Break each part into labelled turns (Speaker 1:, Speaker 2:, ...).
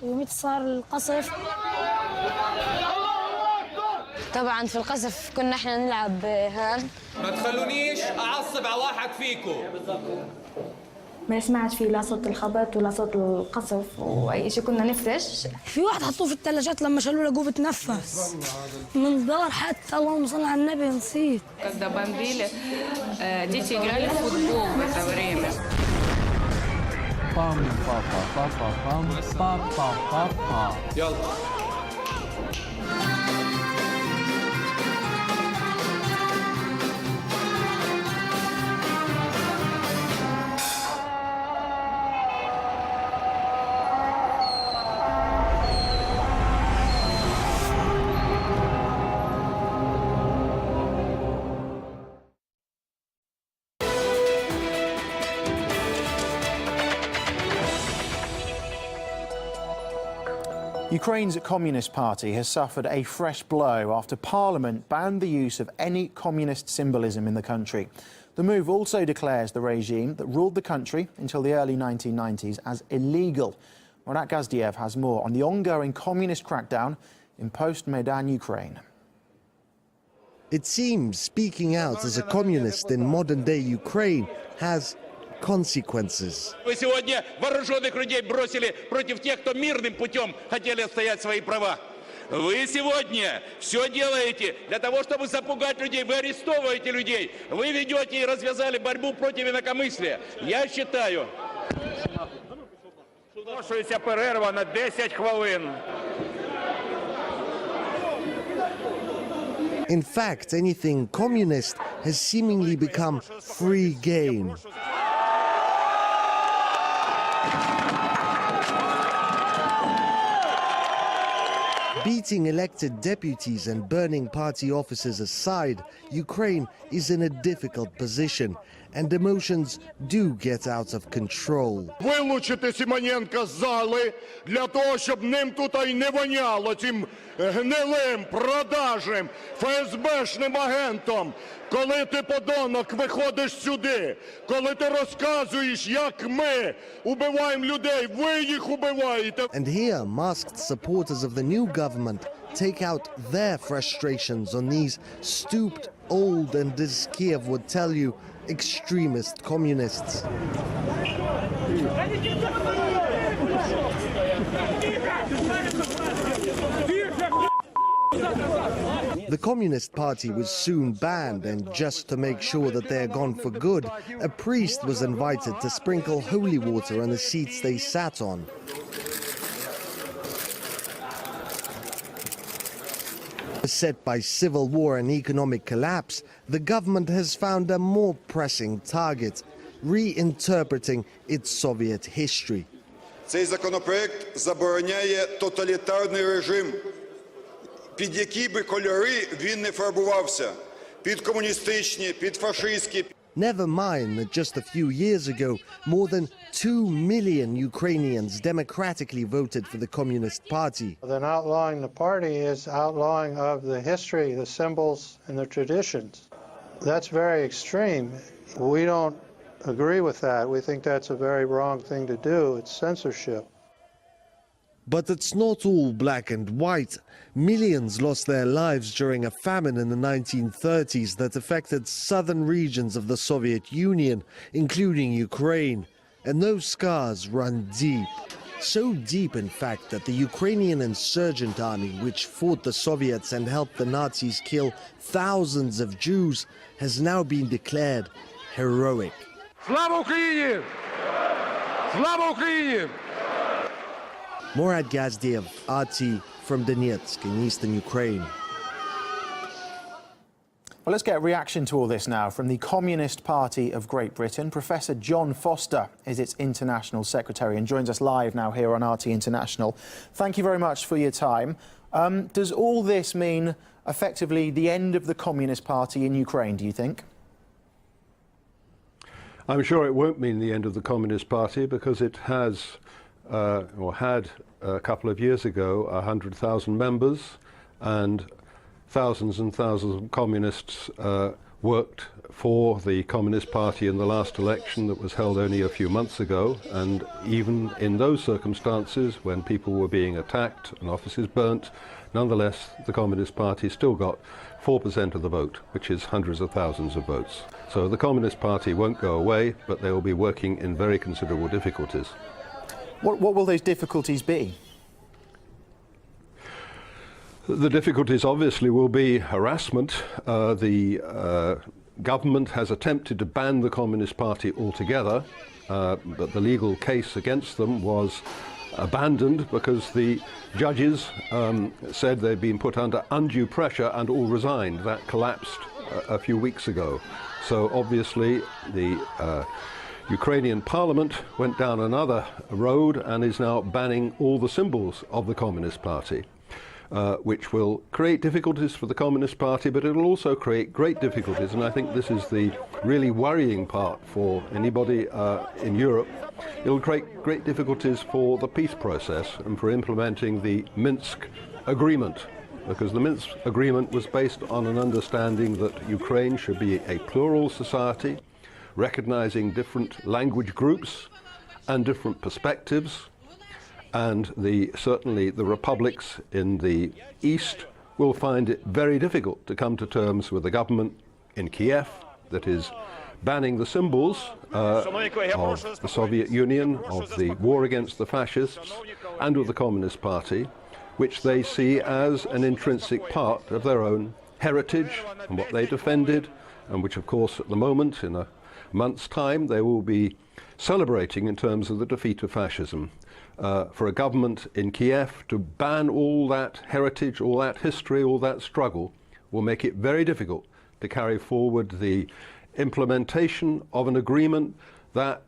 Speaker 1: ومتى صار القصف.
Speaker 2: طبعا في القصف كنا احنا نلعب هان.
Speaker 3: ما تخلونيش اعصب على واحد فيكم.
Speaker 1: ما سمعت فيه لا صوت الخبط ولا صوت القصف واي شيء، كنا نفرش.
Speaker 4: في واحد حطوه في الثلاجات لما شالوه لقوه بتنفس منظار حتى. اللهم صل على النبي نسيت.
Speaker 5: Когда бомбили, дети играли в футбол в это время.
Speaker 3: يلا.
Speaker 6: Ukraine's Communist Party has suffered a fresh blow after Parliament banned the use of any communist symbolism in the country. The move also declares the regime that ruled the country until the early 1990s as illegal. Murat Gazdiev has more on the ongoing communist crackdown in post-Maidan Ukraine.
Speaker 7: It seems speaking out as a communist in modern-day Ukraine has consequences.
Speaker 8: Вы сегодня вооруженных людей бросили против тех, кто мирным путем хотели отстоять свои права. Вы сегодня все делаете для того, чтобы запугать людей. Вы арестовываете людей. Вы ведете и развязали борьбу против инакомыслия. Я считаю, оголошується перерва на 10 хвилин.
Speaker 7: In fact, anything communist has seemingly become free game. Beating elected deputies and burning party offices aside, Ukraine is in a difficult position, and emotions do get out of control.
Speaker 9: Вилучити Симоненка з зали для того, щоб ним тут і не воняло цим гнилим, продажним, ФСБшним агентом. Коли ти, подонок, виходиш сюди, коли ти розказуєш, як ми убиваємо людей, ви їх убиваєте.
Speaker 7: And here, masked supporters of the new government take out their frustrations on these stooped, old and, as Kiev would tell you, extremist communists. The Communist Party was soon banned, and just to make sure that they're gone for good, a priest was invited to sprinkle holy water on the seats they sat on. Beset by civil war and economic collapse, the government has found a more pressing target, reinterpreting its Soviet history.
Speaker 10: Цей законопроект забороняє тоталітарний режим, під які би кольори він не фарбувався, під комуністичні, під фашистські.
Speaker 7: Never mind that just a few years ago, more than 2 million Ukrainians democratically voted for the Communist Party.
Speaker 11: Then outlawing the party is outlawing of the history, the symbols, and the traditions. That's very extreme. We don't agree with that. We think that's a very wrong thing to do. It's censorship.
Speaker 7: But it's not all black and white. Millions lost their lives during a famine in the 1930s that affected southern regions of the Soviet Union, including Ukraine. And those scars run deep. So deep, in fact, that the Ukrainian insurgent army, which fought the Soviets and helped the Nazis kill thousands of Jews, has now been declared heroic.
Speaker 9: Слава Україні! Слава Україні!
Speaker 7: Murat Gazdiev, RT, from Donetsk in eastern Ukraine.
Speaker 6: Well, let's get a reaction to all this now from the Communist Party of Great Britain. Professor John Foster is its International Secretary and joins us live now here on RT International. Thank you very much for your time. Does all this mean effectively the end of the Communist Party in Ukraine, do you think?
Speaker 12: I'm sure it won't mean the end of the Communist Party because it has or had a couple of years ago 100,000 members, and thousands and thousands of communists worked for the Communist Party in the last election that was held only a few months ago. And even in those circumstances, when people were being attacked and offices burnt, nonetheless the Communist Party still got 4% of the vote, which is hundreds of thousands of votes. So the Communist Party won't go away, but they will be working in very considerable difficulties.
Speaker 6: What will those difficulties be?
Speaker 12: The difficulties obviously will be harassment. The government has attempted to ban the Communist Party altogether, but the legal case against them was abandoned because the judges said they'd been put under undue pressure and all resigned. That collapsed a few weeks ago. So obviously the Ukrainian parliament went down another road and is now banning all the symbols of the Communist Party. Which will create difficulties for the Communist Party, but it will also create great difficulties, and I think this is the really worrying part for anybody in Europe. It will create great difficulties for the peace process and for implementing the Minsk agreement, because the Minsk agreement was based on an understanding that Ukraine should be a plural society, recognizing different language groups and different perspectives. And certainly the republics in the east will find it very difficult to come to terms with the government in Kiev that is banning the symbols of the Soviet Union, of the war against the fascists, and of the Communist Party, which they see as an intrinsic part of their own heritage and what they defended, and which of course at the moment, in a month's time, they will be celebrating in terms of the defeat of fascism. For a government in Kiev to ban all that heritage, all that history, all that struggle will make it very difficult to carry forward the implementation of an agreement that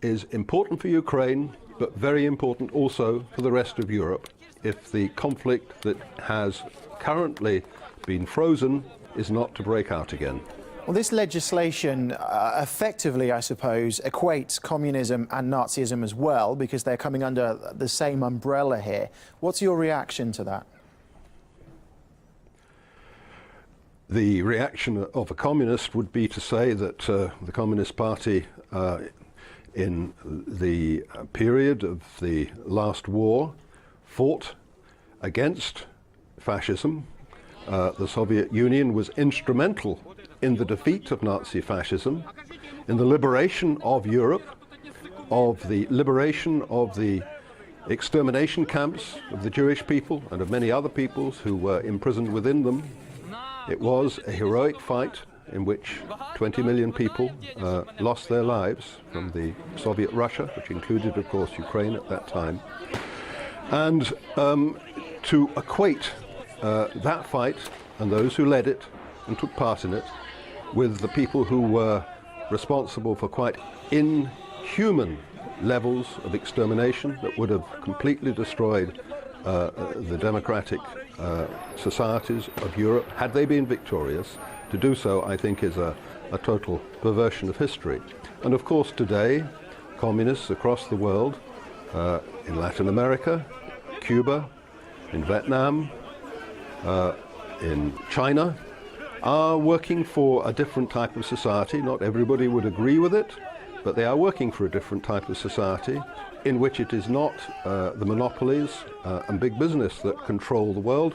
Speaker 12: is important for Ukraine, but very important also for the rest of Europe, if the conflict that has currently been frozen is not to break out again.
Speaker 6: Well, this legislation effectively, I suppose, equates communism and Nazism as well, because they're coming under the same umbrella here. What's your reaction to that?
Speaker 12: The reaction of a communist would be to say that the Communist Party in the period of the last war fought against fascism. The Soviet Union was instrumental in the defeat of Nazi fascism, in the liberation of Europe, of the liberation of the extermination camps of the Jewish people and of many other peoples who were imprisoned within them. It was a heroic fight in which 20 million people lost their lives from the Soviet Russia, which included, of course, Ukraine at that time. And to equate that fight and those who led it and took part in it with the people who were responsible for quite inhuman levels of extermination that would have completely destroyed the democratic societies of Europe had they been victorious. To do so, I think, is a total perversion of history. And of course today, communists across the world, in Latin America, Cuba, in Vietnam, in China, are working for a different type of society. Not everybody would agree with it, but they are working for a different type of society in which it is not the monopolies and big business that control the world,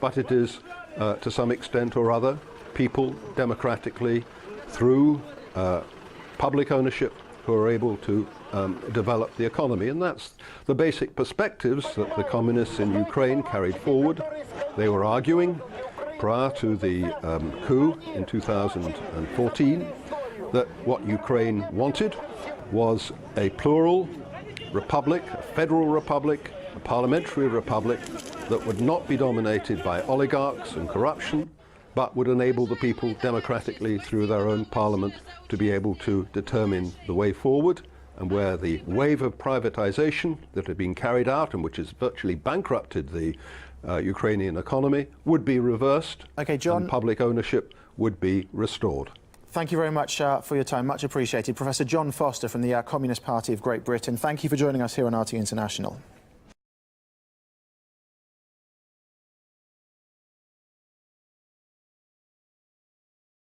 Speaker 12: but it is, to some extent or other, people democratically through public ownership who are able to develop the economy. And that's the basic perspectives that the communists in Ukraine carried forward. They were arguing prior to the coup in 2014 that what Ukraine wanted was a plural republic, a federal republic, a parliamentary republic that would not be dominated by oligarchs and corruption, but would enable the people democratically through their own parliament to be able to determine the way forward, and where the wave of privatization that had been carried out and which has virtually bankrupted the Ukrainian economy would be reversed.
Speaker 6: Okay, John,
Speaker 12: and public ownership would be restored.
Speaker 6: Thank you very much for your time. Much appreciated. Professor John Foster from the Communist Party of Great Britain. Thank you for joining us here on RT International.